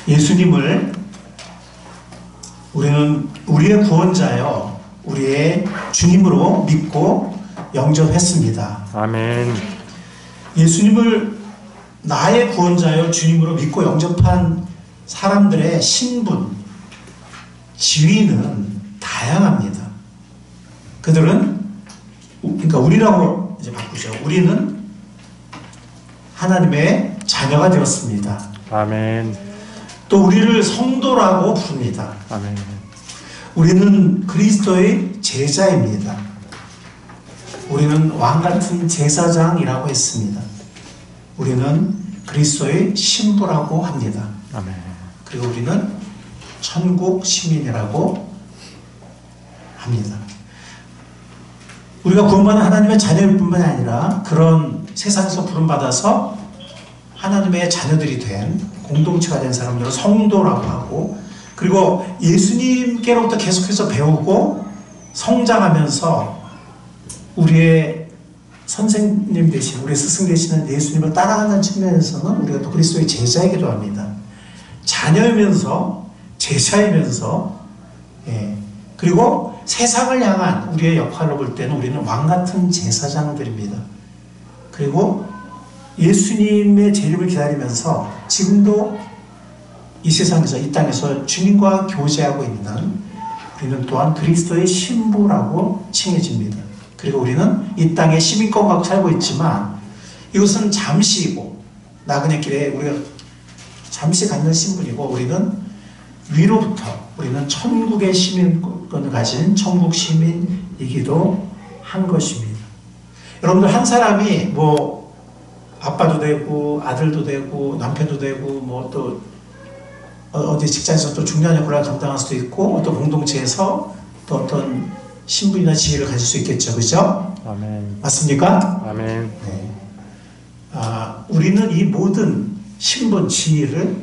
예수님을 우리는 우리의 구원자요, 우리의 주님으로 믿고 영접했습니다. 아멘. 예수님을 나의 구원자요, 주님으로 믿고 영접한 사람들의 신분, 지위는 다양합니다. 그들은, 그러니까 우리라고 이제 바꾸죠. 우리는 하나님의 자녀가 되었습니다. 아멘. 또 우리를 성도라고 부릅니다. 아멘. 우리는 그리스도의 제자입니다. 우리는 왕같은 제사장이라고 했습니다. 우리는 그리스도의 신부라고 합니다. 아멘. 그리고 우리는 천국 시민이라고 합니다. 우리가 구원받은 하나님의 자녀일 뿐만 아니라 그런 세상에서 부름받아서 하나님의 자녀들이 된 공동체가 된 사람들을 성도라고 하고, 그리고 예수님께로부터 계속해서 배우고 성장하면서 우리의 선생님 대신, 우리의 스승 되시는 예수님을 따라가는 측면에서는 우리가 또 그리스도의 제자이기도 합니다. 자녀이면서 제자이면서, 그리고 세상을 향한 우리의 역할로 볼 때는 우리는 왕같은 제사장들입니다. 그리고 예수님의 재림을 기다리면서 지금도 이 세상에서, 이 땅에서 주님과 교제하고 있는 우리는 또한 그리스도의 신부라고 칭해집니다. 그리고 우리는 이 땅에 시민권 갖고 살고 있지만 이것은 잠시이고, 나그네 길에 우리가 잠시 갖는 신분이고, 우리는 위로부터 우리는 천국의 시민권을 가진 천국 시민이기도 한 것입니다. 여러분들, 한 사람이 뭐 아빠도 되고 아들도 되고 남편도 되고 뭐 또 어디 직장에서 또 중요한 역할을 감당할 수도 있고, 어떤 공동체에서 또 어떤 신분이나 지위를 가질 수 있겠죠. 그죠? 아멘. 맞습니까? 아멘. 네. 우리는 이 모든 신분, 지위를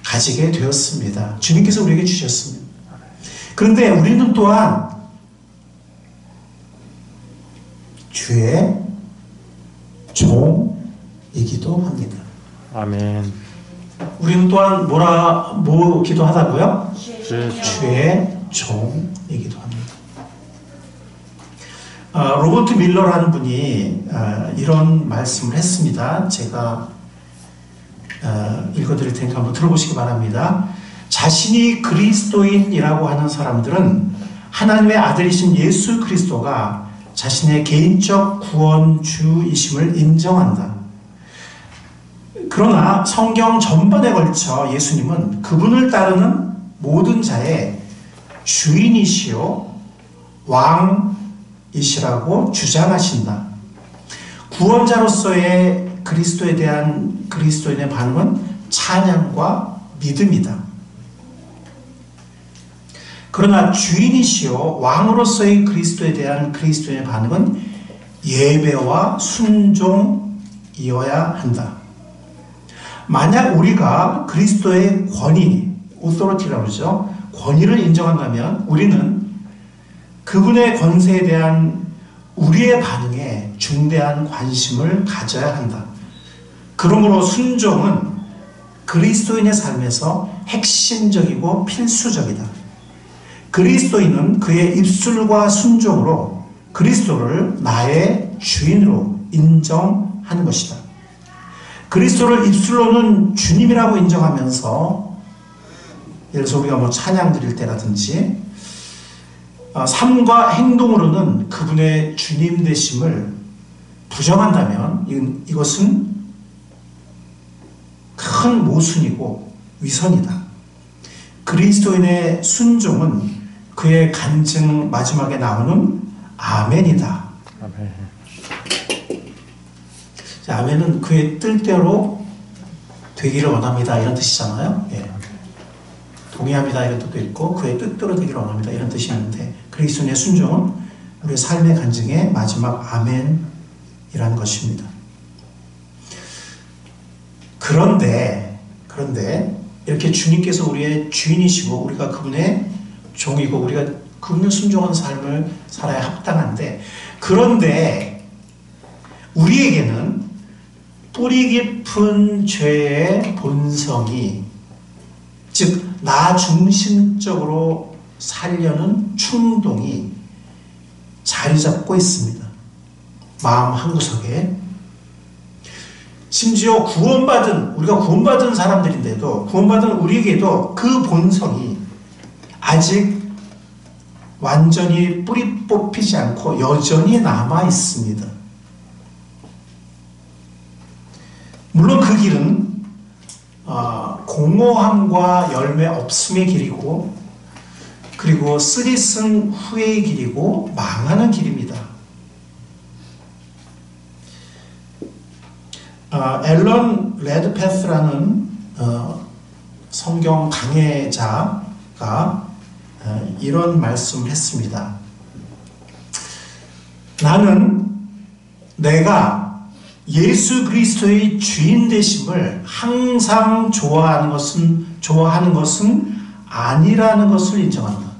가지게 되었습니다. 주님께서 우리에게 주셨습니다. 그런데 우리는 또한 주의 종이기도 합니다. 아멘. 우리는 또한 뭐기도 하다고요? 주의 종이기도 합니다. 로버트 밀러라는 분이 이런 말씀을 했습니다. 제가 읽어드릴 테니까 한번 들어보시기 바랍니다. 자신이 그리스도인이라고 하는 사람들은 하나님의 아들이신 예수 그리스도가 자신의 개인적 구원주이심을 인정한다. 그러나 성경 전반에 걸쳐 예수님은 그분을 따르는 모든 자의 주인이시요 왕이시라고 주장하신다. 구원자로서의 그리스도에 대한 그리스도인의 반응은 찬양과 믿음이다. 그러나 주인이시요 왕으로서의 그리스도에 대한 그리스도인의 반응은 예배와 순종이어야 한다. 만약 우리가 그리스도의 권위, 오토리티라고 그러죠. 권위를 인정한다면 우리는 그분의 권세에 대한 우리의 반응에 중대한 관심을 가져야 한다. 그러므로 순종은 그리스도인의 삶에서 핵심적이고 필수적이다. 그리스도인은 그의 입술과 순종으로 그리스도를 나의 주인으로 인정하는 것이다. 그리스도를 입술로는 주님이라고 인정하면서, 예를 들어서 우리가 뭐 찬양 드릴 때라든지 삶과 행동으로는 그분의 주님 되심을 부정한다면 이것은 큰 모순이고 위선이다. 그리스도인의 순종은 그의 간증 마지막에 나오는 아멘이다. 아멘. 아멘은 그의 뜻대로 되기를 원합니다, 이런 뜻이잖아요. 예. 동의합니다, 이런 뜻도 있고, 그의 뜻대로 되기를 원합니다, 이런 뜻이 있는데, 그리스도인의 순종은 우리의 삶의 간증의 마지막 아멘이라는 것입니다. 그런데 이렇게 주님께서 우리의 주인이시고 우리가 그분의 종이고 우리가 그분을 순종하는 삶을 살아야 합당한데, 그런데 우리에게는 뿌리 깊은 죄의 본성이 즉 나 중심적으로 살려는 충동이 자리 잡고 있습니다. 마음 한구석에. 심지어 우리가 구원받은 사람들인데도, 구원받은 우리에게도 그 본성이 아직 완전히 뿌리 뽑히지 않고 여전히 남아 있습니다. 물론 그 길은 공허함과 열매 없음의 길이고, 그리고 쓰리쓴 후의 길이고, 망하는 길입니다. 앨런 레드패스라는 성경 강해자가 이런 말씀을 했습니다. 나는 내가 예수 그리스도의 주인 되심을 항상 좋아하는 것은 아니라는 것을 인정한다.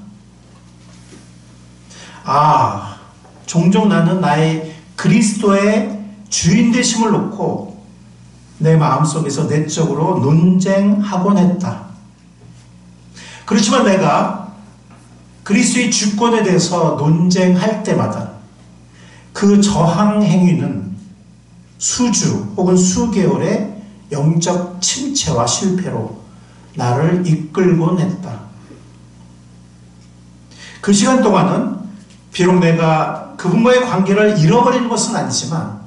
종종 나는 나의 그리스도의 주인 되심을 놓고 내 마음속에서 내적으로 논쟁하곤 했다. 그렇지만 내가 그리스도의 주권에 대해서 논쟁할 때마다 그 저항 행위는 수주 혹은 수개월의 영적 침체와 실패로 나를 이끌곤 했다. 그 시간 동안은 비록 내가 그분과의 관계를 잃어버린 것은 아니지만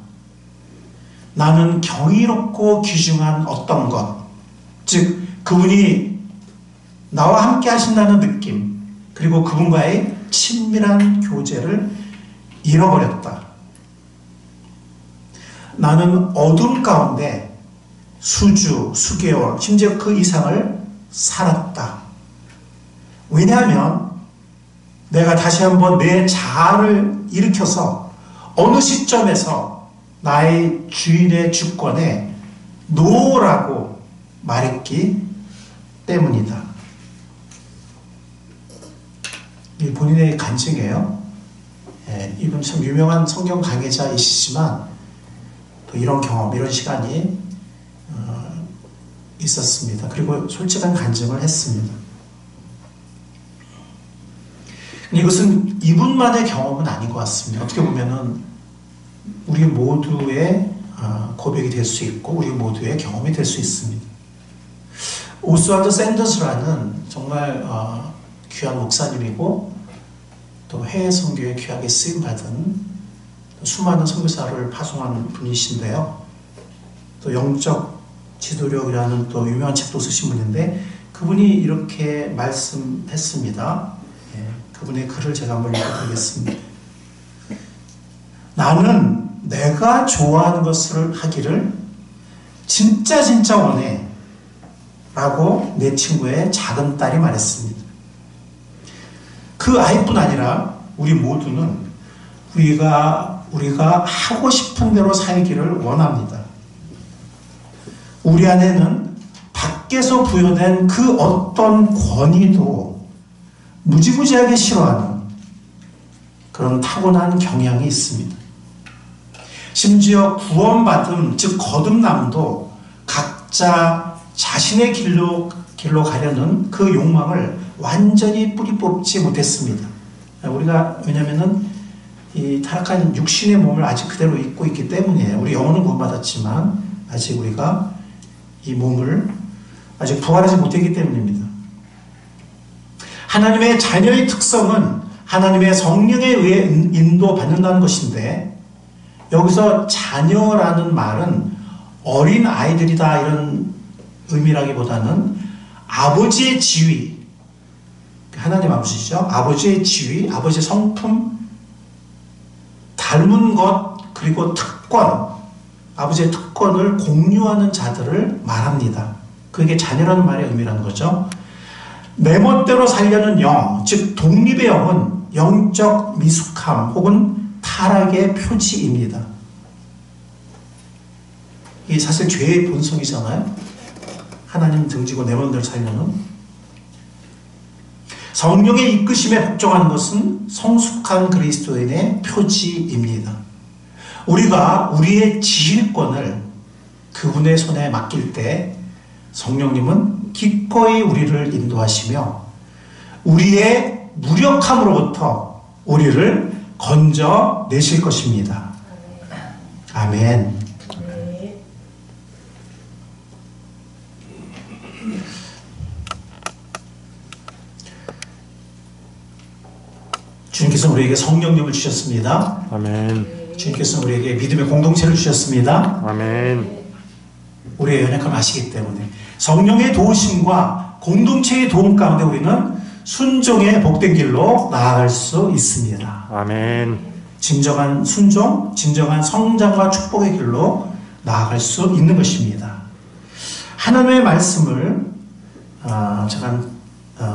나는 경이롭고 귀중한 어떤 것, 즉 그분이 나와 함께 하신다는 느낌, 그리고 그분과의 친밀한 교제를 잃어버렸다. 나는 어둠 가운데 수주, 수개월, 심지어 그 이상을 살았다. 왜냐하면 내가 다시 한번 내 자아를 일으켜서 어느 시점에서 나의 주인의 주권에 노라고 말했기 때문이다. 이 본인의 간증이에요. 이분 참 유명한 성경 강해자이시지만 또 이런 경험, 이런 시간이 있었습니다. 그리고 솔직한 간증을 했습니다. 이것은 이분만의 경험은 아닌 것 같습니다. 어떻게 보면은 우리 모두의 고백이 될 수 있고 우리 모두의 경험이 될 수 있습니다. 오스왈드 샌더스라는 정말 귀한 목사님이고 또 해외 선교에 귀하게 쓰임받은 수많은 선교사를 파송한 분이신데요. 또 영적 지도력이라는 또 유명한 책도 쓰신 분인데 그분이 이렇게 말씀했습니다. 그분의 글을 제가 한번 읽어드리겠습니다. 나는 내가 좋아하는 것을 하기를 진짜 원해 라고 내 친구의 작은 딸이 말했습니다. 그 아이뿐 아니라 우리 모두는 우리가 하고 싶은 대로 살기를 원합니다. 우리 안에는 밖에서 부여된 그 어떤 권위도 무지무지하게 싫어하는 그런 타고난 경향이 있습니다. 심지어 구원받음, 즉 거듭남도 각자 자신의 길로 가려는 그 욕망을 완전히 뿌리 뽑지 못했습니다. 우리가 왜냐면은 이 타락한 육신의 몸을 아직 그대로 입고 있기 때문이에요. 우리 영혼은 구원받았지만 아직 우리가 이 몸을 아직 부활하지 못했기 때문입니다. 하나님의 자녀의 특성은 하나님의 성령에 의해 인도받는다는 것인데 여기서 자녀라는 말은 어린 아이들이다 이런 의미라기보다는 아버지의 지위, 하나님 아버지죠. 아버지의 지위, 아버지의 성품, 닮은 것, 그리고 특권, 아버지의 특권을 공유하는 자들을 말합니다. 그게 자녀라는 말의 의미라는 거죠. 내 멋대로 살려는 영, 즉 독립의 영은 영적 미숙함 혹은 타락의 표지입니다. 이게 사실 죄의 본성이잖아요. 하나님 등지고 내 멋대로 살려는. 성령의 이끄심에 복종하는 것은 성숙한 그리스도인의 표지입니다. 우리가 우리의 지휘권을 그분의 손에 맡길 때 성령님은 기꺼이 우리를 인도하시며 우리의 무력함으로부터 우리를 건져내실 것입니다. 아멘. 주님께서 우리에게 성령님을 주셨습니다. 아멘. 주님께서 우리에게 믿음의 공동체를 주셨습니다. 아멘. 우리의 연약함을 아시기 때문에 성령의 도우심과 공동체의 도움 가운데 우리는 순종의 복된 길로 나아갈 수 있습니다. 아멘. 진정한 순종, 진정한 성장과 축복의 길로 나아갈 수 있는 것입니다. 하나님의 말씀을 제가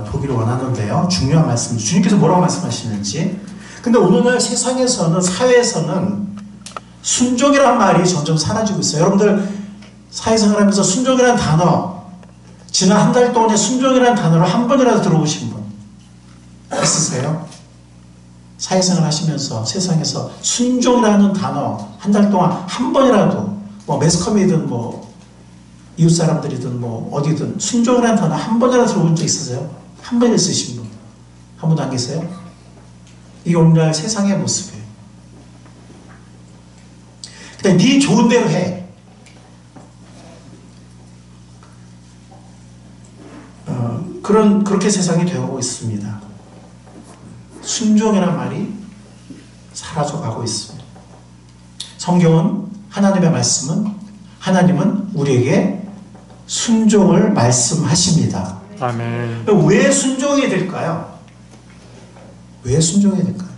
보기를 원하는데요. 중요한 말씀, 주님께서 뭐라고 말씀하시는지. 근데 오늘날 세상에서는, 사회에서는 순종이라는 말이 점점 사라지고 있어요. 여러분들 사회생활 하면서 순종이라는 단어, 지난 한 달 동안에 순종이라는 단어를 한 번이라도 들어보신 분 있으세요? 사회생활 하시면서 세상에서 순종이라는 단어 한 달 동안 한 번이라도 뭐 매스컴이든 뭐 이웃 사람들이든 뭐 어디든 순종이라는 단어 한 번이라도 들어본 적 있으세요? 한 번 있으신 분? 한 분도 안 계세요? 이게 오늘날 세상의 모습이에요. 그냥 네 좋은 대로 해. 그렇게 세상이 되어가고 있습니다. 순종이라는 말이 사라져가고 있습니다. 성경은, 하나님의 말씀은, 하나님은 우리에게 순종을 말씀하십니다. 아멘. 왜 순종해야 될까요? 왜 순종해야 될까요?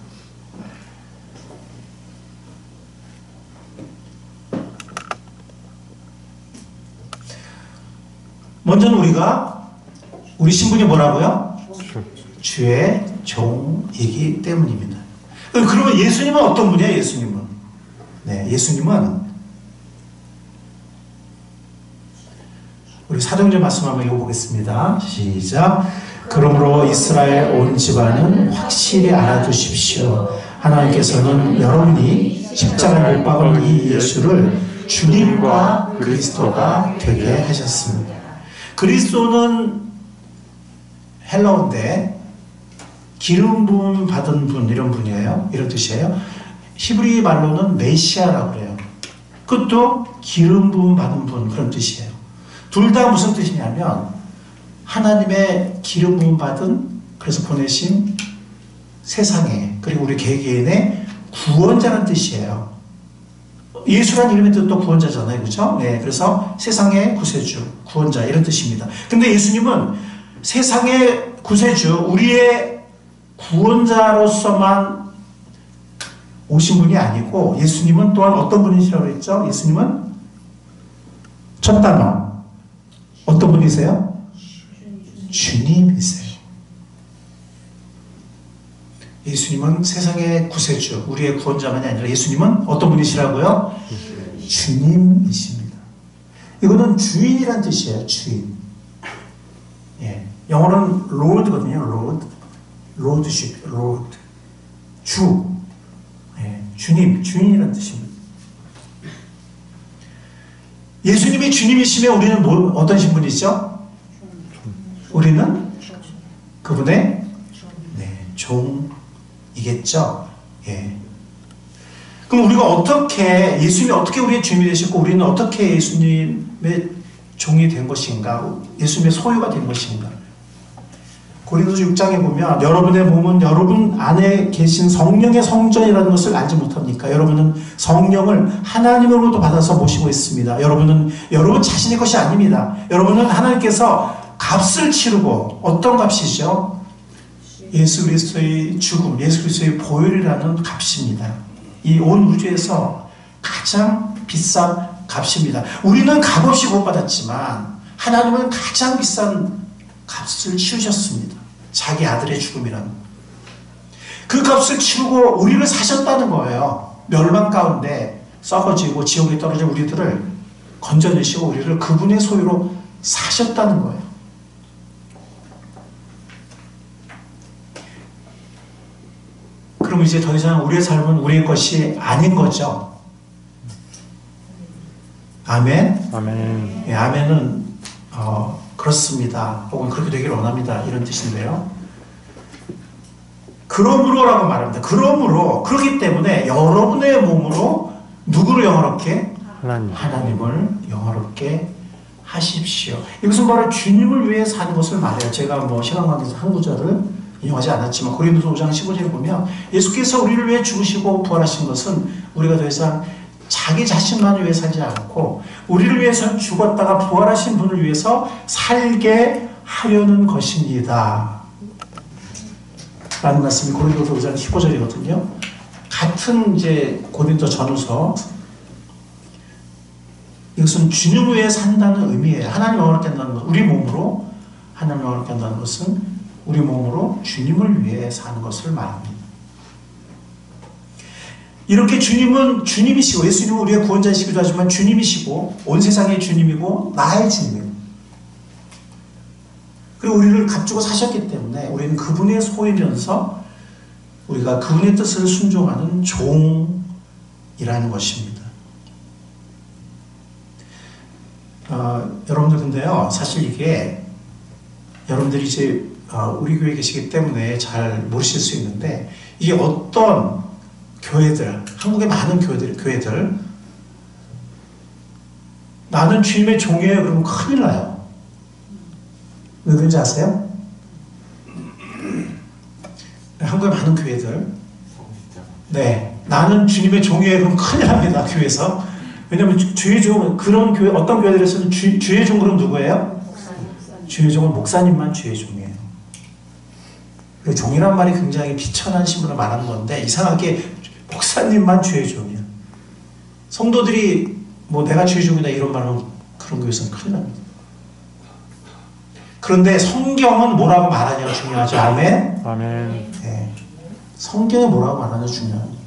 먼저는 우리 신분이 뭐라고요? 주의 종이기 때문입니다. 그러면 예수님은 어떤 분이에요? 예수님은 예수님은 우리 사도행전 말씀 한번 읽어보겠습니다. 시작. 그러므로 이스라엘 온 집안은 확실히 알아두십시오. 하나님께서는 여러분이 십자가에 못 박은 이 예수를 주님과 그리스도가 되게 하셨습니다. 그리스도는 헬라어인데 기름 부음 받은 분, 이런 분이에요. 이런 뜻이에요. 히브리 말로는 메시아라고 그래요. 그것도 기름 부음 받은 분, 그런 뜻이에요. 둘 다 무슨 뜻이냐면 하나님의 기름 부음 받은, 그래서 보내신 세상에, 그리고 우리 개개인의 구원자라는 뜻이에요. 예수라는 이름의 뜻도 구원자잖아요. 그렇죠? 네, 그래서 세상의 구세주, 구원자, 이런 뜻입니다. 근데 예수님은 세상의 구세주, 우리의 구원자로서만 오신 분이 아니고, 예수님은 또한 어떤 분이시라고 했죠? 예수님은 첫 단어 어떤 분이세요? 주님이세요. 예수님은 세상의 구세주, 우리의 구원자만이 아니라 예수님은 어떤 분이시라고요? 주님이십니다. 이거는 주인이란 뜻이에요. 주인. 예, 영어로는 Lord거든요. Lord, Lordship, Lord, 주, 예, 주님, 주인이란 뜻입니다. 예수님이 주님이시면 우리는 어떤 신분이죠? 우리는 그분의 종이겠죠. 예. 그럼 우리가 어떻게, 예수님이 어떻게 우리의 주님이 되셨고 우리는 어떻게 예수님의 종이 된 것인가, 예수님의 소유가 된 것인가. 고린도서 6장에 보면 여러분의 몸은 여러분 안에 계신 성령의 성전이라는 것을 알지 못합니까? 여러분은 성령을 하나님으로부터 받아서 모시고 있습니다. 여러분은 여러분 자신의 것이 아닙니다. 여러분은 하나님께서 값을 치르고, 어떤 값이죠? 예수 그리스도의 죽음, 예수 그리스도의 보혈이라는 값입니다. 이 온 우주에서 가장 비싼 값입니다. 우리는 값없이 구원받았지만 하나님은 가장 비싼 값을 치르셨습니다. 자기 아들의 죽음이라는, 그 값을 치르고 우리를 사셨다는 거예요. 멸망 가운데 썩어지고 지옥에 떨어진 우리들을 건져내시고 우리를 그분의 소유로 사셨다는 거예요. 그럼 이제 더 이상 우리의 삶은 우리의 것이 아닌 거죠. 아멘. 아멘. 예, 아멘은 그렇습니다. 혹은 그렇게 되기를 원합니다. 이런 뜻인데요. 그러므로라고 말합니다. 그러므로, 그렇기 때문에 여러분의 몸으로 누구를 영화롭게? 하나님. 하나님을 영화롭게 하십시오. 이것은 바로 주님을 위해 사는 것을 말해요. 제가 뭐 시간 관계에서 한 구절을 인용하지 않았지만 고린도서 5장 15절에 보면 예수께서 우리를 위해 죽으시고 부활하신 것은 우리가 더 이상 자기 자신만을 위해 살지 않고 우리를 위해서 죽었다가 부활하신 분을 위해서 살게 하려는 것입니다. 라는 말씀이 고린도서 5장 15절이거든요. 같은 이제 고린도 전후서, 이것은 주님을 위해 산다는 의미예요. 하나님 영화롭게 한다는 것, 우리 몸으로 하나님 영화롭게 한다는 것은 우리 몸으로 주님을 위해 사는 것을 말합니다. 이렇게 주님은 주님이시고, 예수님은 우리의 구원자이시기도 하지만 주님이시고, 온 세상의 주님이고 나의 주님이고, 그리고 우리를 값주고 사셨기 때문에 우리는 그분의 소이면서 우리가 그분의 뜻을 순종하는 종이라는 것입니다. 여러분들 근데요, 사실 이게 여러분들이 이제 우리 교회에 계시기 때문에 잘 모르실 수 있는데, 이게 어떤 교회들, 한국의 많은 교회들 나는 주님의 종이에요 그러면 큰일 나요. 왜 그런지 아세요? 한국의 많은 교회들, 네, 나는 주님의 종이에요 그러면 큰일 납니다. 교회에서. 왜냐하면 주의 종은, 그런 교회, 어떤 교회들에서는 주의 종 그럼 누구예요? 주의 종은 목사님만 주의 종이에요. 종이란 말이 굉장히 비천한 신분을 말하는 건데, 이상하게 목사님만 주의 종이야. 성도들이 뭐 내가 주의 종이다 이런 말하면 그런 교회에서는 큰일 납니다. 그런데 성경은 뭐라고 말하냐가 중요하죠. 아멘? 아멘. 네. 성경이 뭐라고 말하냐가 중요합니다.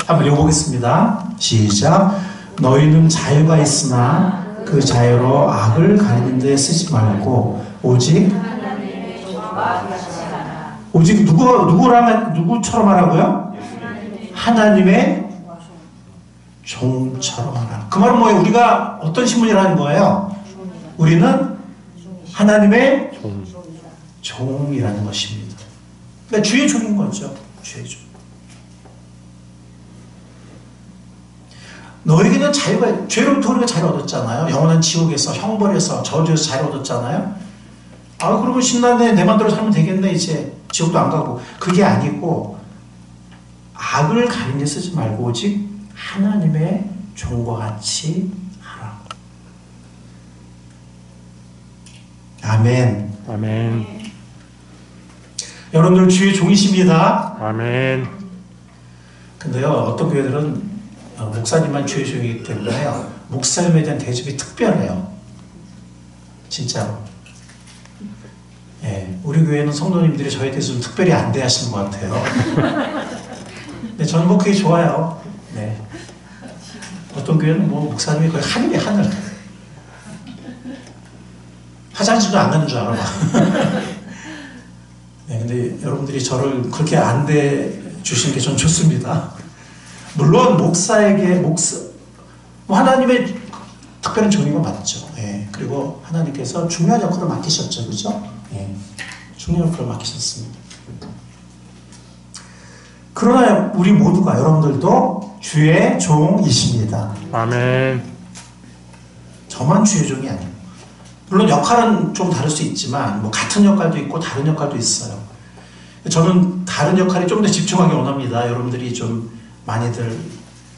한번 읽어보겠습니다. 시작. 너희는 자유가 있으나 그 자유로 악을 가리는 데 쓰지 말고 오직 누구처럼 하라고요? 하나님의 종처럼 하라. 그 말은 뭐예요? 우리가 어떤 신분이라는 거예요? 우리는 하나님의 종이라는 것입니다. 그러니까 주의 종인 거죠. 주의 종. 너에게는 자유가, 죄로부터 우리가 자유를 얻었잖아요. 영원한 지옥에서, 형벌에서, 저주에서 자유를 얻었잖아요. 그러면 신나네, 내 맘대로 살면 되겠네, 이제 지옥도 안 가고. 그게 아니고 악을 가리는 데 쓰지 말고 오직 하나님의 종과 같이 하라. 아멘. 아멘. 여러분들 주의 종이십니다. 아멘. 근데요, 어떤 교회들은 목사님만 주의 종이기 때문에요, 목사님에 대한 대접이 특별해요. 진짜로. 예, 우리 교회는 성도님들이 저에 대해서 좀 특별히 안 대하시는 것 같아요. 근데 저는 뭐 그게 좋아요. 네. 어떤 교회는 뭐 목사님이 거의 하늘이에요, 하늘. 화장실도 안 가는 줄 알아. 네, 근데 여러분들이 저를 그렇게 안 대주시는 게 전 좋습니다. 물론 목사에게 하나님의 특별한 종인 건 맞죠. 예, 그리고 하나님께서 중요한 역할을 맡기셨죠, 그죠? 예, 중요한 역할을 맡기셨습니다. 그러나 우리 모두가, 여러분들도 주의 종이십니다. 아멘. 저만 주의 종이 아니에요. 물론 역할은 좀 다를 수 있지만 뭐 같은 역할도 있고 다른 역할도 있어요. 저는 다른 역할에 좀 더 집중하기 원합니다. 여러분들이 좀 많이들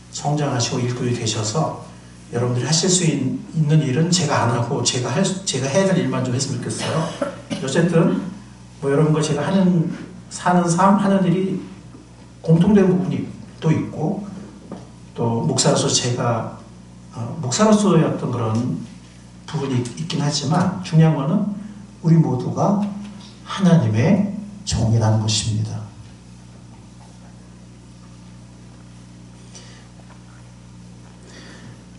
성장하시고 일꾼이 되셔서 여러분들이 하실 수 있는 일은 제가 안 하고 제가 해야 될 일만 좀 했으면 좋겠어요. 어쨌든 뭐 여러분과 제가 사는 삶, 하는 일이 공통된 부분이 또 있고, 또 목사로서 제가 목사로서의 어떤 그런 부분이 있긴 하지만 중요한 거는 우리 모두가 하나님의 종이라는 것입니다.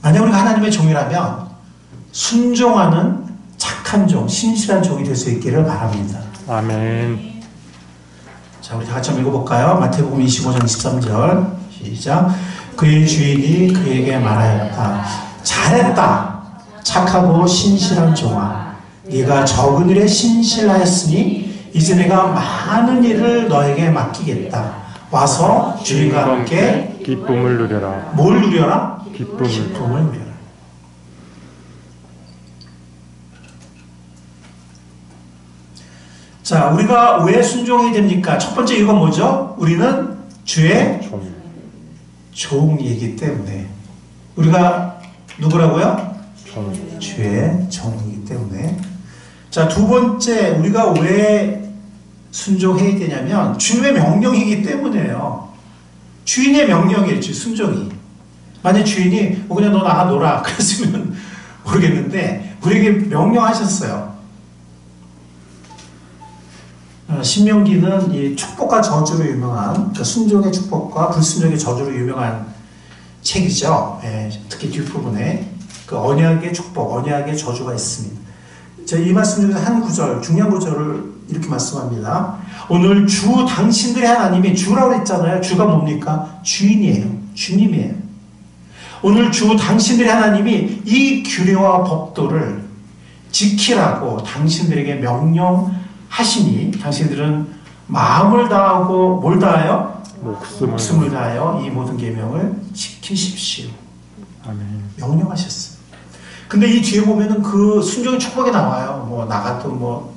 만약 우리가 하나님의 종이라면 순종하는 착한 종, 신실한 종이 될 수 있기를 바랍니다. 아멘. 자, 우리 다 같이 한번 읽어볼까요? 마태복음 25장 23절 시작. 그의 주인이 그에게 말하였다. 잘했다. 착하고 신실한 종아, 네가 적은 일에 신실하였으니 이제 내가 많은 일을 너에게 맡기겠다. 와서 주님과 함께 기쁨을 누려라. 뭘 누려라? 기쁨을. 기쁨을 누려라. 자, 우리가 왜 순종이 됩니까? 첫 번째 이유가 뭐죠? 우리는 주의 종이기 때문에. 우리가 누구라고요? 주의 종이기 때문에. 자, 두 번째 우리가 왜 순종해야 되냐면 주님의 명령이기 때문에요. 주인의 명령이었지, 순종이. 만약 주인이 그냥 너 나가 놀아 그랬으면 모르겠는데 우리에게 명령하셨어요. 신명기는 이 축복과 저주로 유명한, 그러니까 순종의 축복과 불순종의 저주로 유명한 책이죠. 예, 특히 뒷부분에 그 언약의 축복, 언약의 저주가 있습니다. 제가 이 말씀 중에서 한 구절, 중요한 구절을 이렇게 말씀합니다. 오늘 주 당신들의 하나님이, 주라고 했잖아요. 주가 뭡니까? 주인이에요. 주님이에요. 오늘 주 당신들의 하나님이 이 규례와 법도를 지키라고 당신들에게 명령하시니 당신들은 마음을 다하고 뭘 다하여? 목숨을 다하여 이 모든 계명을 지키십시오. 아멘. 명령하셨어요. 근데 이 뒤에 보면은 그 순종의 축복이 나와요. 뭐 나가도 뭐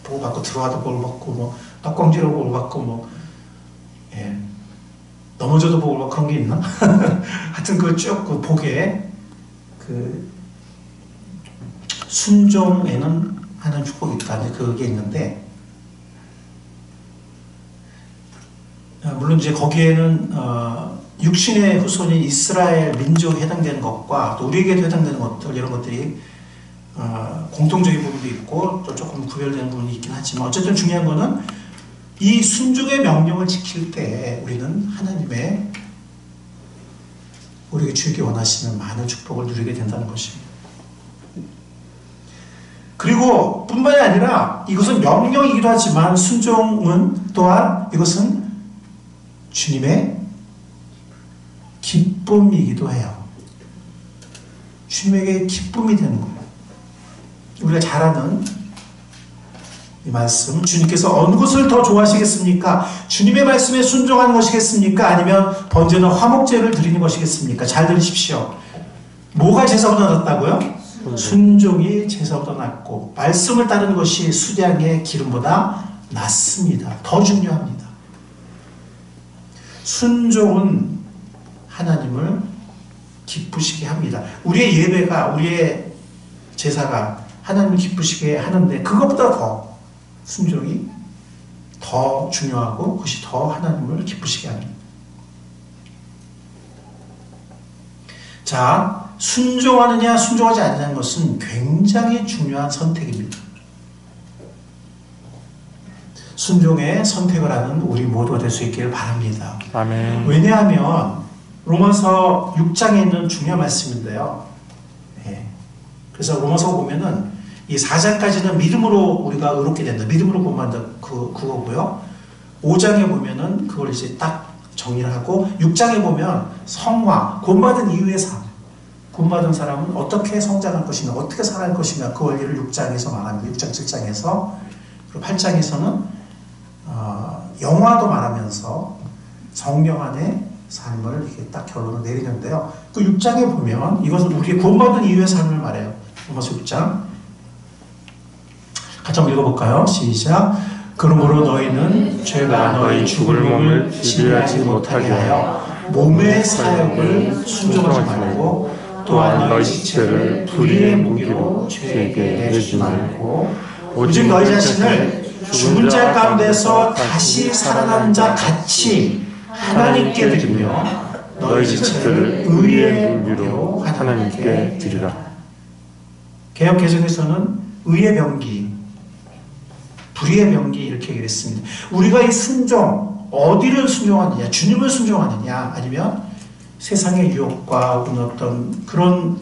복 받고 들어와도 복 받고 뭐 떡광지로 복 받고 뭐 예. 넘어져도 복을 받고 그런 게 있나? 하여튼 그 쭉 그 복에 그 순종에는 하는 축복이 있다. 그게 있는데 물론 이제 거기에는 육신의 후손인 이스라엘 민족에 해당되는 것과 또 우리에게도 해당되는 것들 이런 것들이 공통적인 부분도 있고 또 조금 구별되는 부분이 있긴 하지만 어쨌든 중요한 거는 이 순종의 명령을 지킬 때 우리는 하나님의 우리에게 주기 원하시는 많은 축복을 누리게 된다는 것입니다. 그리고 뿐만이 아니라 이것은 명령이기도 하지만 순종은 또한 이것은 주님의 기쁨이기도 해요. 주님에게 기쁨이 되는 거예요. 우리가 잘 아는 이 말씀, 주님께서 어느 것을 더 좋아하시겠습니까? 주님의 말씀에 순종하는 것이겠습니까? 아니면 번제는 화목제를 드리는 것이겠습니까? 잘 들으십시오. 뭐가 제사보다 낫다고요? 순종이 제사보다 낫고 말씀을 따르는 것이 수량의 기름보다 낫습니다. 더 중요합니다. 순종은 하나님을 기쁘시게 합니다. 우리의 예배가, 우리의 제사가 하나님을 기쁘시게 하는데 그것보다 더 순종이 더 중요하고 그것이 더 하나님을 기쁘시게 합니다. 자, 순종하느냐 순종하지 않느냐는 것은 굉장히 중요한 선택입니다. 순종의 선택을 하는 우리 모두가 될 수 있기를 바랍니다. 아멘. 왜냐하면 로마서 6장에 있는 중요한 말씀인데요. 예. 그래서 로마서 보면은 이 4장까지는 믿음으로 우리가 의롭게 된다. 믿음으로 구원받는다. 그거고요. 5장에 보면은 그걸 이제 딱 정리를 하고 6장에 보면 성화, 구원받은 이후의 삶. 구원받은 사람은 어떻게 성장할 것이며 어떻게 살아갈 것이며 그 원리를 6장에서 말합니다. 6장, 7장에서. 그리고 8장에서는 영화도 말하면서 성령 안에 삶을 이렇게 딱 결론을 내리는데요. 그 6장에 보면 이것은 우리의 구원받은 이후의 삶을 말해요. 로마서 6장. 같이 한번 읽어볼까요? 시작. 그러므로 너희는 죄가 너희 죽을 몸을 지배하지 못하게 하여 몸의 사역을 순종하지 말고 또한 너희 지체를 불의의 무기로 죄에게 내지 말고 오직 너희 자신을 죽은 자 가운데서 다시 살아난 자 같이 하나님께 드리며 너희 지체를 의의 무기로 하나님께 드리라. 개역 개정에서는 의의 병기, 불의의 병기 이렇게 얘기를 했습니다. 우리가 이 순종, 어디를 순종하느냐, 주님을 순종하느냐, 아니면 세상의 유혹과 어떤 그런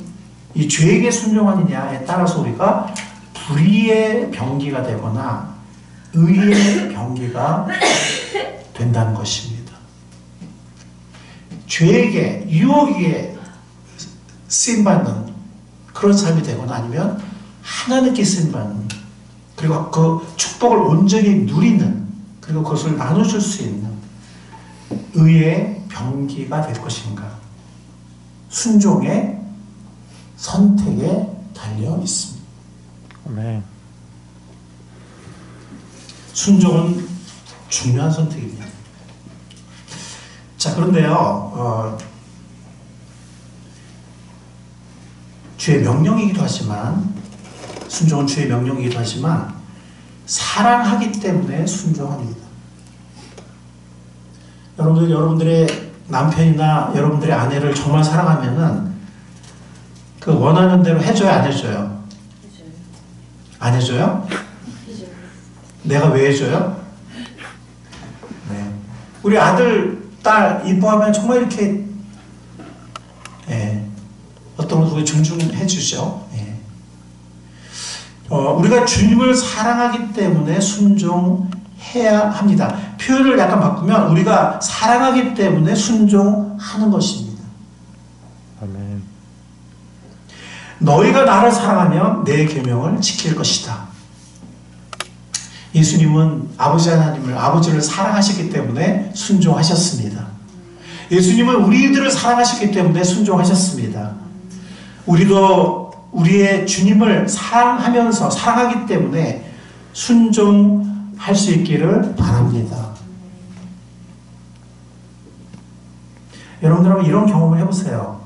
이 죄에게 순종하느냐에 따라서 우리가 불의의 병기가 되거나 의의 병기가 된다는 것입니다. 죄에게, 유혹에 쓰임받는 그런 삶이 되거나 아니면 하나님께 쓰임받는, 그리고 그 축복을 온전히 누리는, 그리고 그것을 나눠줄 수 있는 의의 병기가 될 것인가. 순종의 선택에 달려 있습니다. 아멘. 순종은 중요한 선택입니다. 자, 그런데요, 주의 명령이기도 하지만, 순종은 주의 명령이기도 하지만, 사랑하기 때문에 순종합니다. 여러분들의 남편이나 여러분들의 아내를 정말 사랑하면은, 그 원하는 대로 해줘요, 안 해줘요? 안 해줘요? 내가 왜 해줘요? 네. 우리 아들, 딸 이뻐하면 정말 이렇게, 예, 어떤 것도 존중해 주죠. 예. 우리가 주님을 사랑하기 때문에 순종해야 합니다. 표현을 약간 바꾸면 우리가 사랑하기 때문에 순종하는 것입니다. 아멘. 너희가 나를 사랑하면 내 계명을 지킬 것이다. 예수님은 아버지 하나님을, 아버지를 사랑하셨기 때문에 순종하셨습니다. 예수님은 우리들을 사랑하셨기 때문에 순종하셨습니다. 우리도 우리의 주님을 사랑하면서, 사랑하기 때문에 순종할 수 있기를 바랍니다. 여러분들 한번 이런 경험을 해보세요.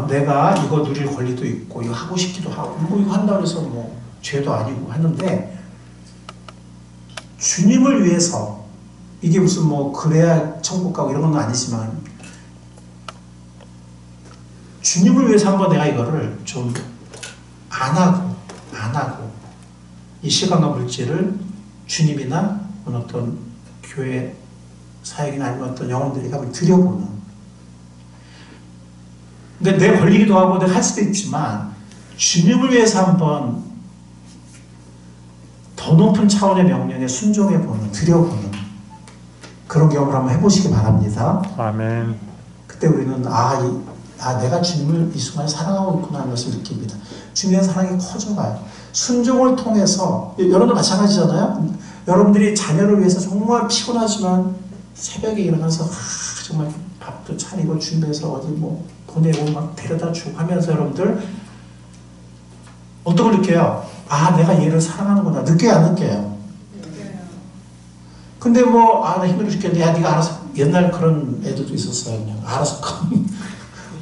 내가 이거 누릴 권리도 있고, 이거 하고 싶기도 하고, 뭐 이거 한다고 해서 뭐 죄도 아니고 하는데, 주님을 위해서, 이게 무슨 뭐 그래야 천국 가고 이런 건 아니지만, 주님을 위해서 한번 내가 이거를 좀 안 하고 이 시간과 물질을 주님이나 어떤 교회 사역이나 아니면 어떤 영혼들에게 한번 드려보는. 근데 내 권리기도 하고 내가 할 수도 있지만 주님을 위해서 한번 더 높은 차원의 명령에 순종해보는, 드려보는 그런 경험을 한번 해보시기 바랍니다. 아멘. 그때 우리는 내가 주님을 이 순간에 사랑하고 있구나 하는 것을 느낍니다. 주님의 사랑이 커져가요. 순종을 통해서, 여러분도 마찬가지잖아요. 여러분들이 자녀를 위해서 정말 피곤하지만 새벽에 일어나서 정말 밥도 차리고 준비해서 어디 뭐 보내고 막 데려다 주고 하면서 여러분들 어떤 걸 느껴요? 내가 얘를 사랑하는구나. 느껴요, 안 느껴요? 근데 뭐, 나 힘들어 죽겠는데, 야, 네가 알아서, 옛날 그런 애들도 있었어요. 그냥 알아서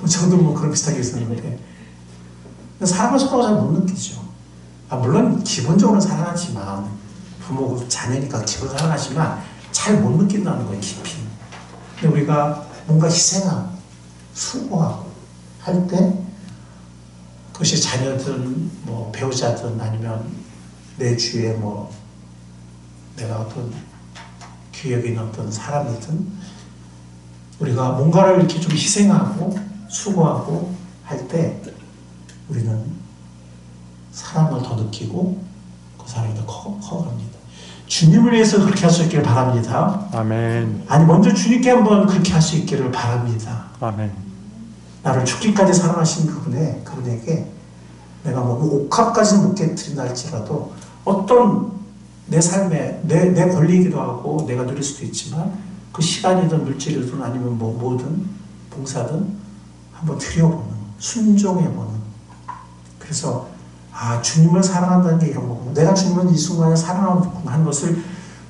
저도 뭐 그런 비슷하게 있었는데, 사랑을 서로 잘 못 느끼죠. 물론 기본적으로는 사랑하지만, 부모고 자녀니까 기본 사랑하지만 잘 못 느낀다는 거예요, 깊이. 근데 우리가 뭔가 희생하고 수고하고 할 때, 그것이 자녀든 뭐 배우자든 아니면 내 주위에 뭐 내가 어떤 기억에 있는 어떤 사람이든, 우리가 뭔가를 이렇게 좀 희생하고 수고하고 할 때 우리는 사랑을 더 느끼고 그 사랑이 더 커갑니다. 주님을 위해서 그렇게 할 수 있기를 바랍니다. 아멘. 아니, 먼저 주님께 한번 그렇게 할 수 있기를 바랍니다. 아멘. 나를 죽기까지 사랑하신 그분에게 내가 뭐 옥합까지는 못 깨뜨린다 할지라도 어떤 내 삶에 내 권리이기도 하고 내가 누릴 수도 있지만 그 시간이든 물질이든 아니면 뭐 뭐든 봉사든 한번 드려보는, 순종해보는. 그래서 주님을 사랑한다는 게 이런 거고, 내가 주님을 이 순간에 사랑하는구나 하는 것을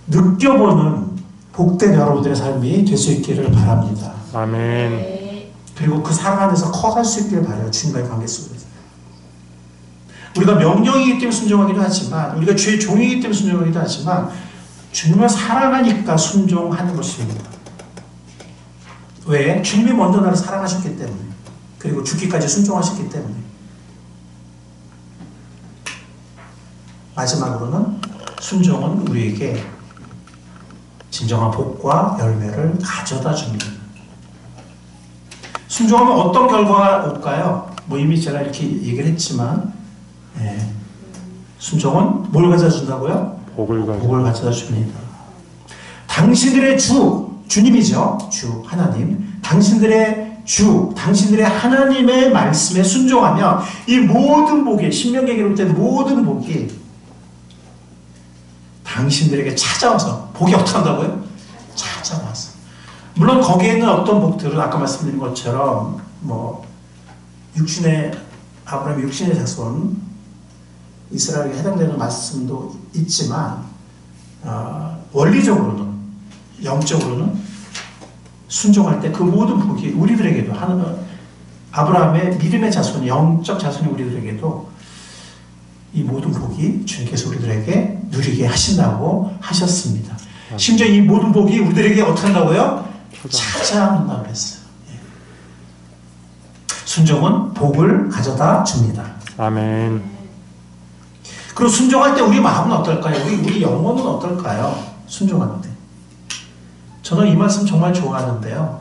느껴보는 복된 여러분들의 삶이 될 수 있기를 바랍니다. 아멘. 그리고 그 사랑 안에서 커갈 수 있기를 바라요. 주님과의 관계 속에서. 우리가 명령이기 때문에 순종하기도 하지만, 우리가 주의 종이기 때문에 순종하기도 하지만, 주님을 사랑하니까 순종하는 것입니다. 왜? 주님이 먼저 나를 사랑하셨기 때문에, 그리고 죽기까지 순종하셨기 때문에. 마지막으로는 순종은 우리에게 진정한 복과 열매를 가져다 줍니다. 순종하면 어떤 결과가 올까요? 뭐 이미 제가 이렇게 얘기를 했지만, 순종은 뭘 가져다 준다고요? 복을 가져다 줍니다. 당신들의 주님이죠. 주 하나님. 당신들의 주 당신들의 하나님의 말씀에 순종하면 이 모든 복이 신명기에 기록된 모든 복이 당신들에게 찾아와서 복이 어떻게 한다고요? 찾아와서 물론 거기에 있는 어떤 복들은 아까 말씀드린 것처럼 아브라함의 육신의 자손 이스라엘에게 해당되는 말씀도 있지만 원리적으로는 영적으로는 순종할 때 그 모든 복이 우리들에게도 아브라함의 믿음의 자손 영적 자손이 우리들에게도 이 모든 복이 주님께서 우리들에게 누리게 하신다고 하셨습니다. 심지어 이 모든 복이 우리들에게 어떻게 한다고요? 찾아온다고 그랬어요. 순종은 복을 가져다 줍니다. 아멘. 그리고 순종할 때 우리 마음은 어떨까요? 우리 영혼은 어떨까요? 순종하는데. 저는 이 말씀 정말 좋아하는데요.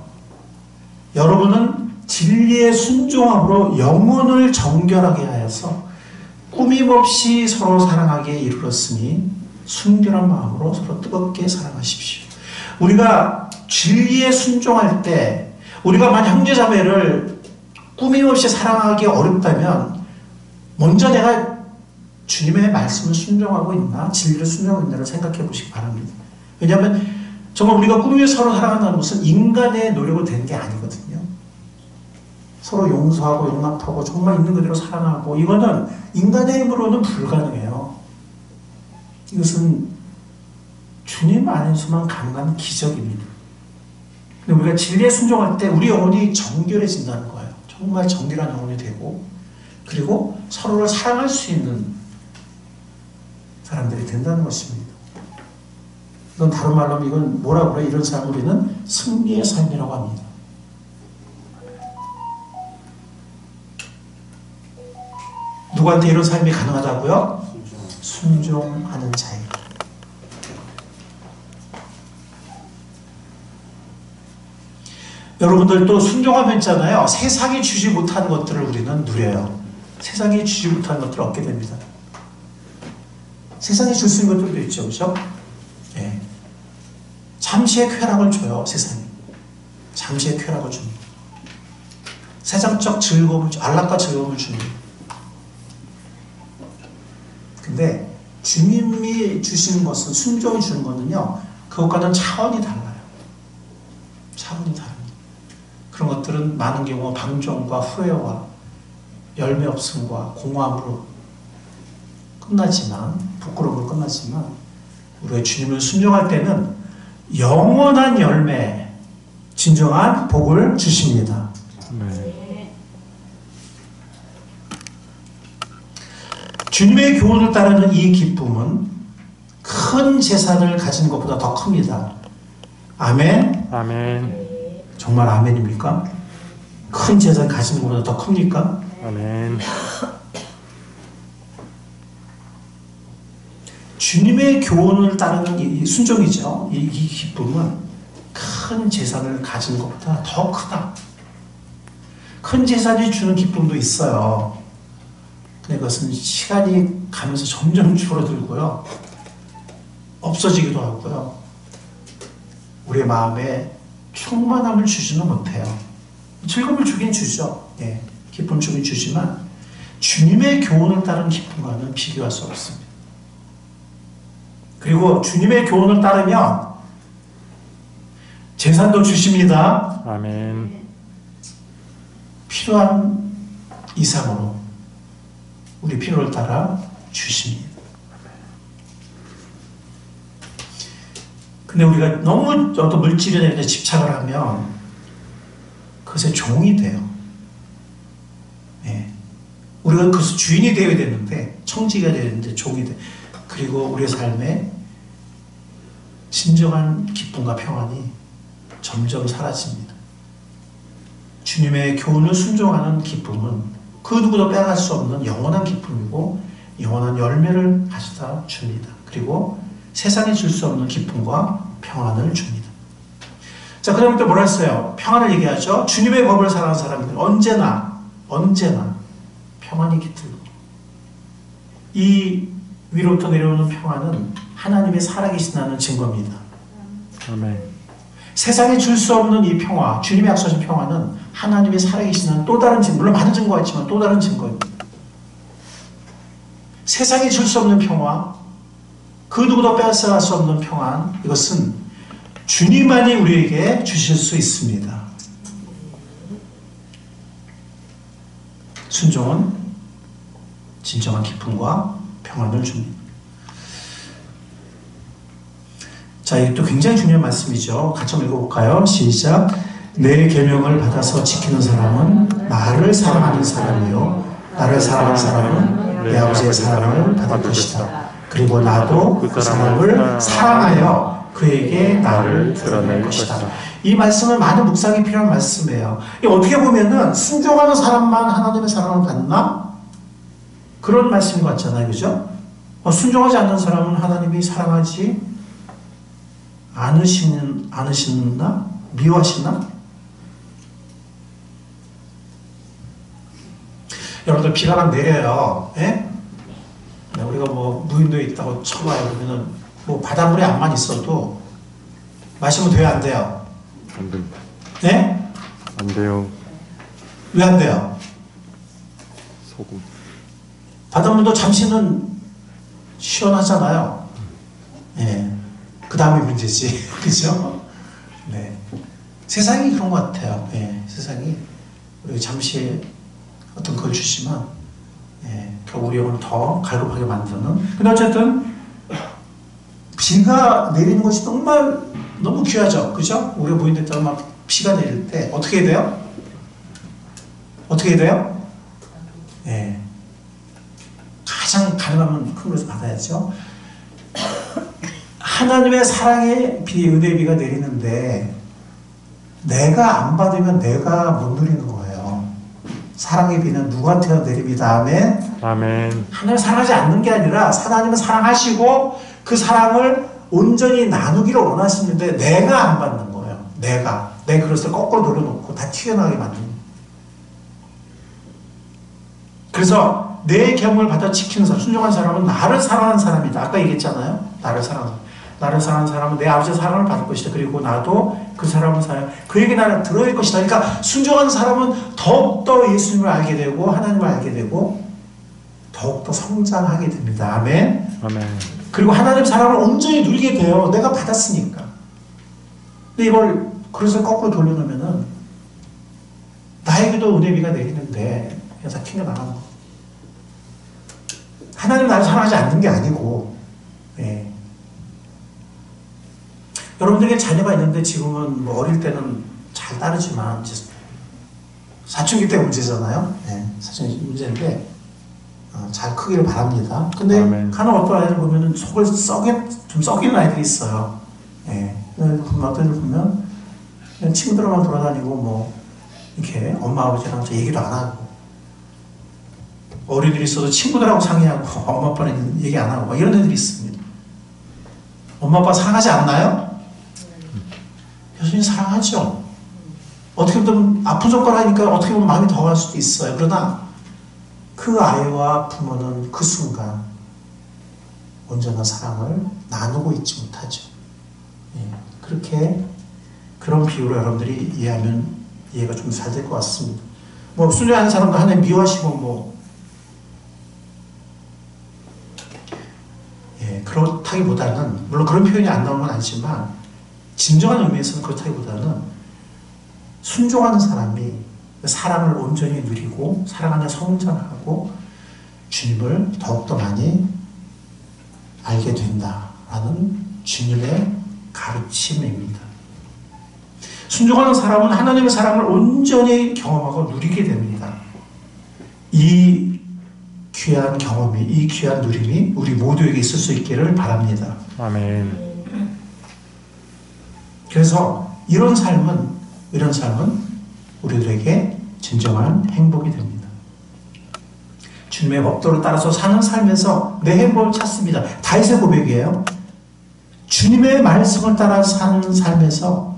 여러분은 진리의 순종함으로 영혼을 정결하게 하여서 꾸밈없이 서로 사랑하게 이르렀으니 순결한 마음으로 서로 뜨겁게 사랑하십시오. 우리가 진리에 순종할 때 우리가 만약 형제자매를 꾸밈없이 사랑하기 어렵다면 먼저 내가 주님의 말씀을 순종하고 있나 진리를 순종하고 있나를 생각해 보시기 바랍니다. 왜냐하면 정말 우리가 꾸미며 서로 사랑한다는 것은 인간의 노력으로 되는 게 아니거든요. 서로 용서하고 용납하고 정말 있는 그대로 사랑하고 이거는 인간의 힘으로는 불가능해요. 이것은 주님 안에서만 가능한 기적입니다. 근데 우리가 진리에 순종할 때 우리 영혼이 정결해진다는 거예요. 정말 정결한 영혼이 되고 그리고 서로를 사랑할 수 있는 사람들이 된다는 것입니다. 이건 다른 말로 하면 이건 뭐라고 그래요? 이런 삶을 우리는 승리의 삶이라고 합니다. 누구한테 이런 삶이 가능하다고요? 순종하는 자에게. 여러분들도 순종하면 있잖아요. 세상이 주지 못한 것들을 우리는 누려요. 세상이 주지 못한 것들을 얻게 됩니다. 세상이 줄 수 있는 것들도 있죠. 그렇죠? 네. 잠시의 쾌락을 줘요. 세상이. 잠시의 쾌락을 줍니다. 세상적 즐거움을, 안락과 즐거움을 줍니다. 근데 주님이 주시는 것은, 순종이 주는 것은요, 그것과는 차원이 달라요. 차원이 다릅니다. 그런 것들은 많은 경우 방종과 후회와 열매 없음과 공허함으로 끝나지만, 부끄러움으로 끝나지만, 우리가 주님을 순종할 때는 영원한 열매, 진정한 복을 주십니다. 네. 주님의 교훈을 따르는 이 기쁨은 큰 재산을 가진 것보다 더 큽니다. 아멘? 아멘. 정말 아멘입니까? 큰 재산 가진 것보다 더 큽니까? 아멘. 주님의 교훈을 따르는 이 순종이죠. 이 기쁨은 큰 재산을 가진 것보다 더 크다. 큰 재산이 주는 기쁨도 있어요. 근데 그것은 시간이 가면서 점점 줄어들고요. 없어지기도 하고요. 우리의 마음에 충만함을 주지는 못해요. 즐거움을 주긴 주죠. 예, 기쁨을 주긴 주지만 주님의 교훈을 따른 기쁨과는 비교할 수 없습니다. 그리고 주님의 교훈을 따르면 재산도 주십니다. 아멘. 필요한 이상으로 우리 필요를 따라 주십니다. 근데 우리가 너무 어떤 물질에 집착을 하면 그것의 종이 돼요. 예. 우리가 그것의 주인이 되어야 되는데, 청지가 되어야 되는데 종이 돼. 그리고 우리의 삶에 진정한 기쁨과 평안이 점점 사라집니다. 주님의 교훈을 순종하는 기쁨은 그 누구도 빼앗을 수 없는 영원한 기쁨이고 영원한 열매를 가져다 줍니다. 그리고 세상에 줄 수 없는 기쁨과 평안을 줍니다. 자, 그 다음에 또 뭐라 했어요? 평안을 얘기하죠. 주님의 법을 사랑하는 사람들 언제나 평안이 깃들고, 이 위로부터 내려오는 평안은 하나님의 살아계신다는 증거입니다. 아멘. 세상에 줄 수 없는 이 평화, 주님의 약속하신 평화는 하나님이 살아계시는 또 다른 증거, 물론 많은 증거가 있지만 또 다른 증거입니다. 세상이 줄 수 없는 평화, 그 누구도 빼앗아갈 수 없는 평안, 이것은 주님만이 우리에게 주실 수 있습니다. 순종은 진정한 기쁨과 평안을 줍니다. 자, 이것도 굉장히 중요한 말씀이죠. 같이 한번 읽어볼까요? 시작. 내 계명을 받아서 지키는 사람은 나를 사랑하는 사람이요 나를 사랑하는 사람은 내 아버지의 사랑을 받을 것이다. 그리고 나도 그 사람을 사랑하여 그에게 나를 드러낼 것이다. 이 말씀은 많은 묵상이 필요한 말씀이에요. 어떻게 보면은 순종하는 사람만 하나님의 사랑을 받나? 그런 말씀인 것 같잖아요. 그죠? 순종하지 않는 사람은 하나님이 사랑하지 않으시나? 미워하시나? 여러분들 비가 막 내려요. 예? 우리가 뭐 무인도에 있다고 쳐봐요. 그러면은 뭐 바닷물에 안만 있어도 마시면 돼요, 안 돼요? 안 됩니다. 네? 안 돼요. 왜 안 돼요? 소금. 바닷물도 잠시는 시원하잖아요. 예. 그 다음에 문제지. 그죠? 네. 세상이 그런 것 같아요. 예. 세상이 우리 잠시 어떤 걸 주지만, 예. 결국 우리 영혼을 더 갈급하게 만드는. 근데 어쨌든, 비가 내리는 것이 정말 너무 귀하죠. 그죠? 우리가 무인도에 막 비가 내릴 때 어떻게 해야 돼요? 어떻게 해야 돼요? 예. 가장 가능하면 큰 것을 받아야죠. 하나님의 사랑의 비, 은혜의 비가 내리는데 내가 안 받으면 내가 못 누리는 거예요. 사랑의 비는 누구한테나 내립니다. 아멘. 아멘. 하나님을 사랑하지 않는 게 아니라 하나님을 사랑하시고 그 사랑을 온전히 나누기를 원하시는데 내가 안 받는 거예요. 내 그릇을 거꾸로 돌려놓고 다 튀어나가게 만드는 거예요. 그래서 내 계명을 받아 지키는 사람, 순종한 사람은 나를 사랑하는 사람이다. 아까 얘기했잖아요. 나를 사랑하는 사람은 내 아버지의 사랑을 받을 것이다. 그리고 나도 그 사람을 사랑, 그에게 나를 들어올 것이다. 그러니까 순종하는 사람은 더욱더 예수님을 알게 되고 하나님을 알게 되고 더욱더 성장하게 됩니다. 아멘. 아멘. 그리고 하나님 사랑을 온전히 누리게 돼요. 내가 받았으니까. 근데 이걸 그릇을 거꾸로 돌려놓으면은 나에게도 은혜비가 내리는데 그냥 다 튕겨나가는 거. 하나님 나를 사랑하지 않는 게 아니고, 예. 여러분들에게 자녀가 있는데 지금은 뭐 어릴 때는 잘 따르지만 사춘기 때 문제잖아요. 예. 사춘기 문제인데 잘 크기를 바랍니다. 근데 가는 어떤 아이들 보면은 속을 좀 썩이는 아이들이 있어요. 예. 어떤 애들 보면 그냥 친구들만 돌아다니고 뭐 이렇게 엄마 아버지랑 얘기도 안 하고 어린이들이 있어도 친구들하고 상의하고 엄마 아빠는 얘기 안 하고 막 이런 애들이 있습니다. 엄마 아빠 사랑하지 않나요? 여전히 사랑하죠. 어떻게 보면 아픈 손가락이니까 어떻게 보면 마음이 더 갈 수도 있어요. 그러나 그 아이와 부모는 그 순간 온전한 사랑을 나누고 있지 못하죠. 예, 그렇게 그런 비유로 여러분들이 이해하면 이해가 좀 잘 될 것 같습니다. 뭐 순종하는 사람도 하나님 미워하시고 뭐 예, 그렇다기보다는 물론 그런 표현이 안 나오는 건 아니지만 진정한 의미에서는 그렇다기보다는 순종하는 사람이 사랑을 온전히 누리고 사랑 안에 성장하고 주님을 더욱더 많이 알게 된다라는 주님의 가르침입니다. 순종하는 사람은 하나님의 사랑을 온전히 경험하고 누리게 됩니다. 이 귀한 경험이, 이 귀한 누림이 우리 모두에게 있을 수 있기를 바랍니다. 아멘. 그래서 이런 삶은 우리들에게 진정한 행복이 됩니다. 주님의 법도를 따라서 사는 삶에서 내 행복을 찾습니다. 다윗의 고백이에요. 주님의 말씀을 따라 사는 삶에서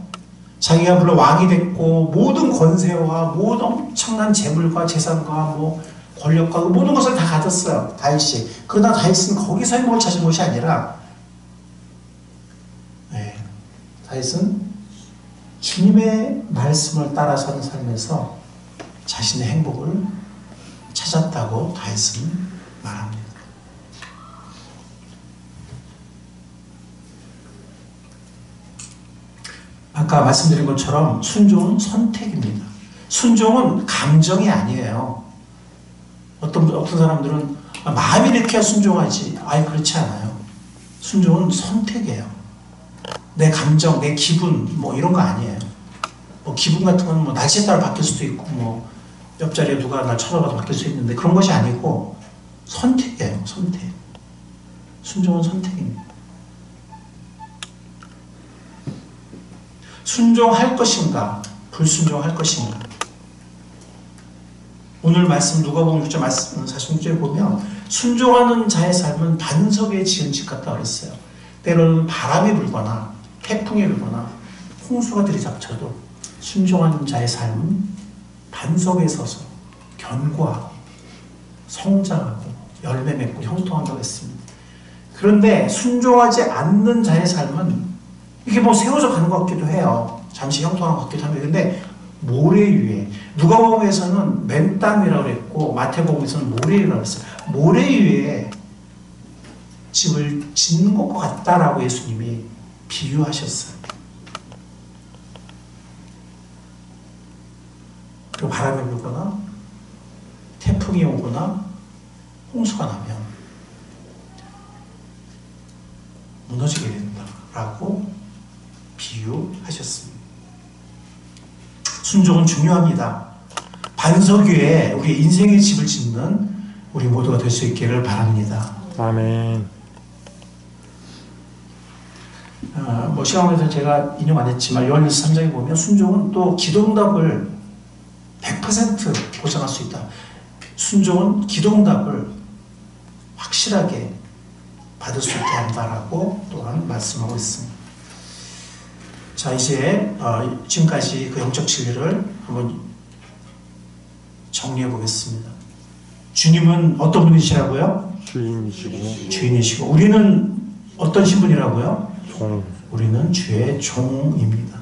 자기가 물론 왕이 됐고 모든 권세와 모든 엄청난 재물과 재산과 뭐 권력과 모든 것을 다 가졌어요. 다윗이. 그러나 다윗은 거기서 행복을 찾은 것이 아니라 다윗은 주님의 말씀을 따라 사는 삶에서 자신의 행복을 찾았다고 다윗은 말합니다. 아까 말씀드린 것처럼 순종은 선택입니다. 순종은 감정이 아니에요. 어떤 사람들은 마음이 이렇게 순종하지. 아니, 그렇지 않아요. 순종은 선택이에요. 내 감정, 내 기분, 뭐 이런 거 아니에요. 뭐 기분 같은 건 뭐 날씨에 따라 바뀔 수도 있고, 뭐 옆자리에 누가 날 쳐다봐도 바뀔 수 있는데 그런 것이 아니고 선택이에요. 선택. 순종은 선택입니다. 순종할 것인가, 불순종할 것인가. 오늘 말씀 누가복음 6장 말씀 46절에 보면 순종하는 자의 삶은 반석에 지은 집 같다 그랬어요. 때로는 바람이 불거나 태풍이 불거나 홍수가 들이닥쳐도 순종하는 자의 삶은 반석에 서서 견고하고 성장하고 열매 맺고 형통한다고 했습니다. 그런데 순종하지 않는 자의 삶은 이게 뭐 세워져 가는 것 같기도 해요. 잠시 형통한 것 같기도 합니다. 근데 모래 위에, 누가복음에서는 맨땅이라고 그랬고 마태복음에서는 모래 위라고 그랬어요. 모래 위에 집을 짓는 것 같다라고 예수님이 비유하셨어요. 그리고 바람이 불거나 태풍이 오거나 홍수가 나면 무너지게 된다라고 비유하셨습니다. 순종은 중요합니다. 반석 위에 우리 인생의 집을 짓는 우리 모두가 될 수 있기를 바랍니다. 아멘. 뭐 시간 관계상 제가 인용 안 했지만 요한일서 3장에 보면 순종은 또 기도응답을 100% 보장할 수 있다. 순종은 기도응답을 확실하게 받을 수 있게 한다라고 또한 말씀하고 있습니다. 자, 이제 지금까지 그 영적 진리를 한번 정리해 보겠습니다. 주님은 어떤 분이시라고요? 주인이시고 주인이시고, 우리는 어떤 신분이라고요? 종. 우리는 주의 종입니다.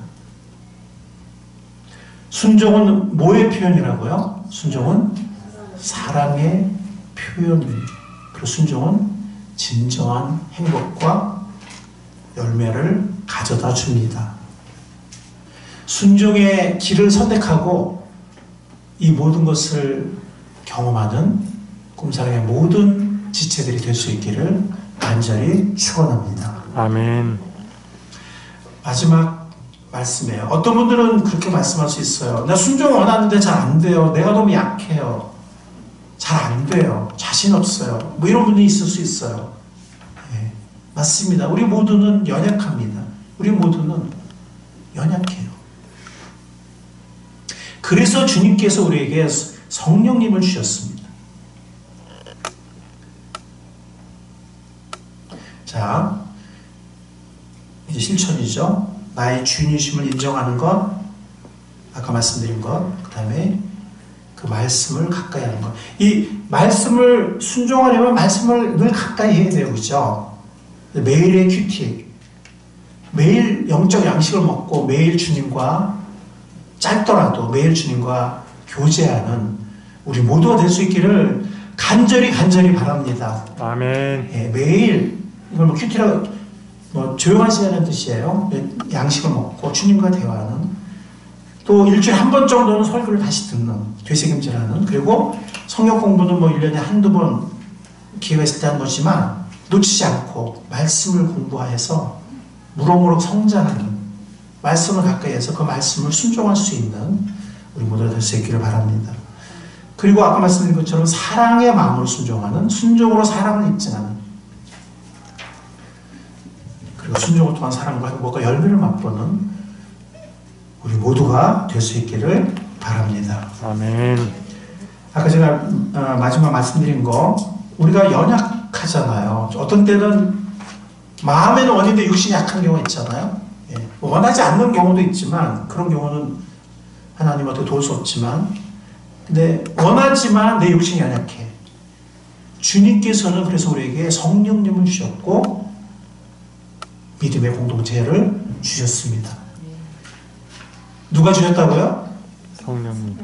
순종은 뭐의 표현이라고요? 순종은 사랑의 표현입니다. 그리고 순종은 진정한 행복과 열매를 가져다 줍니다. 순종의 길을 선택하고 이 모든 것을 경험하는 꿈사랑의 모든 지체들이 될 수 있기를 간절히 축원합니다. 아멘. 마지막 말씀이에요. 어떤 분들은 그렇게 말씀할 수 있어요. 나 순종을 원하는데 잘 안 돼요. 내가 너무 약해요. 잘 안 돼요. 자신 없어요. 뭐 이런 분이 있을 수 있어요. 네, 맞습니다. 우리 모두는 연약합니다. 우리 모두는 연약해요. 그래서 주님께서 우리에게 성령님을 주셨습니다. 자, 이제 실천이죠. 나의 주인이심을 인정하는 것, 아까 말씀드린 것, 그 다음에 그 말씀을 가까이 하는 것. 이 말씀을 순종하려면 말씀을 늘 가까이 해야 돼요. 그죠? 매일의 큐티, 매일 영적 양식을 먹고 매일 주님과 짧더라도 매일 주님과 교제하는 우리 모두가 될 수 있기를 간절히 바랍니다. 아멘. 예, 매일, 이걸 뭐 큐티라고, 뭐 조용한 시간이라는 뜻이에요. 양식을 먹고 주님과 대화하는, 또 일주일에 한 번 정도는 설교를 다시 듣는, 되새김질하는, 그리고 성경 공부는 뭐 1년에 한두 번 기회가 있을 때 하는 거지만 놓치지 않고 말씀을 공부해서 무럭무럭 성장하는, 말씀을 가까이 해서 그 말씀을 순종할 수 있는 우리 모두가 될 수 있기를 바랍니다. 그리고 아까 말씀드린 것처럼 사랑의 마음으로 순종하는, 순종으로 사랑을 입증하는, 그리고 순종을 통한 사랑과 행복과 열매를 맛보는 우리 모두가 될 수 있기를 바랍니다. 아멘. 아까 제가 마지막 말씀드린 거, 우리가 연약하잖아요. 어떤 때는 마음에는 원인데 육신이 약한 경우가 있잖아요. 예. 원하지 않는 경우도 있지만 그런 경우는 하나님 어떻게 도울 수 없지만, 근데 원하지만 내 육신이 연약해. 주님께서는 그래서 우리에게 성령님을 주셨고 믿음의 공동체를 주셨습니다. 누가 주셨다고요? 성령님.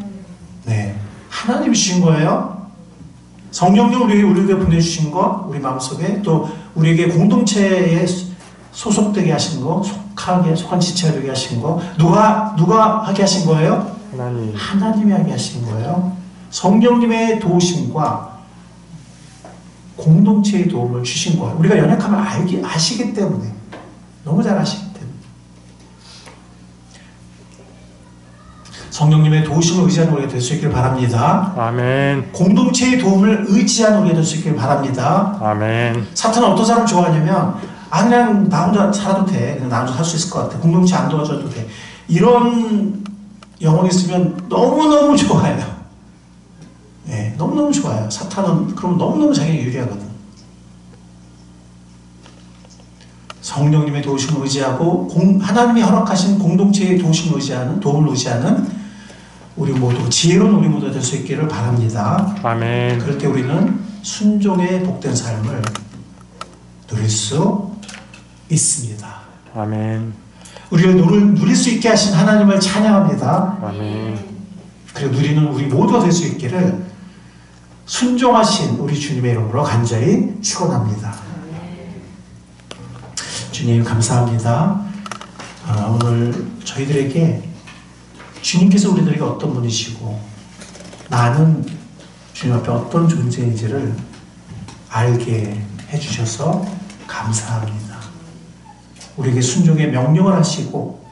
네, 하나님이 주신 거예요. 성령님 우리에게 보내주신 거, 우리 마음속에 또 우리에게 공동체에 소속되게 하신 거, 속한 지체가 되게 하신 거, 누가 하게 하신 거예요? 하나님. 하나님이 하게 하신 거예요. 성령님의 도우심과 공동체의 도움을 주신 거예요. 우리가 연약함을 아시기 때문에, 너무 잘 아시기 때문에. 성령님의 도우심을 의지하는 우리가 될 수 있기를 바랍니다. 아멘. 공동체의 도움을 의지하는 우리가 될 수 있기를 바랍니다. 아멘. 사탄은 어떤 사람 좋아하냐면, 그냥 나 혼자 살아도 돼. 그냥 나 혼자 살 수 있을 것 같아. 공동체 안 도와줘도 돼. 이런 영혼이 있으면 너무너무 좋아해요. 예, 너무너무 좋아요. 사탄은 그럼 너무너무 자기가 유리하거든. 성령님의 도우심을 의지하고 하나님이 허락하신 공동체의 도움을 의지하는 우리 모두, 지혜로운 우리 모두가 될 수 있기를 바랍니다. 아멘. 그럴 때 우리는 순종의 복된 삶을 누릴 수 있습니다. 아멘. 우리를 누릴 수 있게 하신 하나님을 찬양합니다. 아멘. 그리고 누리는 우리 모두가 될 수 있기를 순종하신 우리 주님의 이름으로 간절히 축원합니다. 주님 감사합니다. 오늘 저희들에게 주님께서 우리들에게 어떤 분이시고 나는 주님 앞에 어떤 존재인지를 알게 해주셔서 감사합니다. 우리에게 순종의 명령을 하시고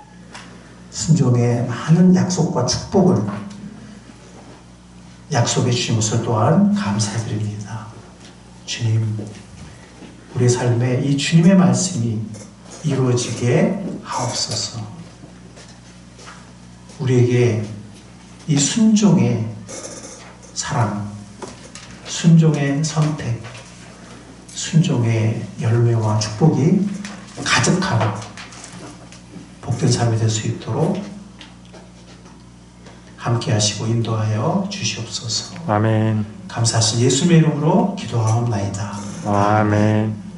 순종의 많은 약속과 축복을 약속해 주신 것을 또한 감사드립니다. 주님, 우리 삶에 이 주님의 말씀이 이루어지게 하옵소서. 우리에게 이 순종의 사랑, 순종의 선택, 순종의 열매와 축복이 가득한 복된 삶이 될 수 있도록 함께 하시고 인도하여 주시옵소서. 아멘. 감사하신 예수님의 이름으로 기도하옵나이다. 아멘.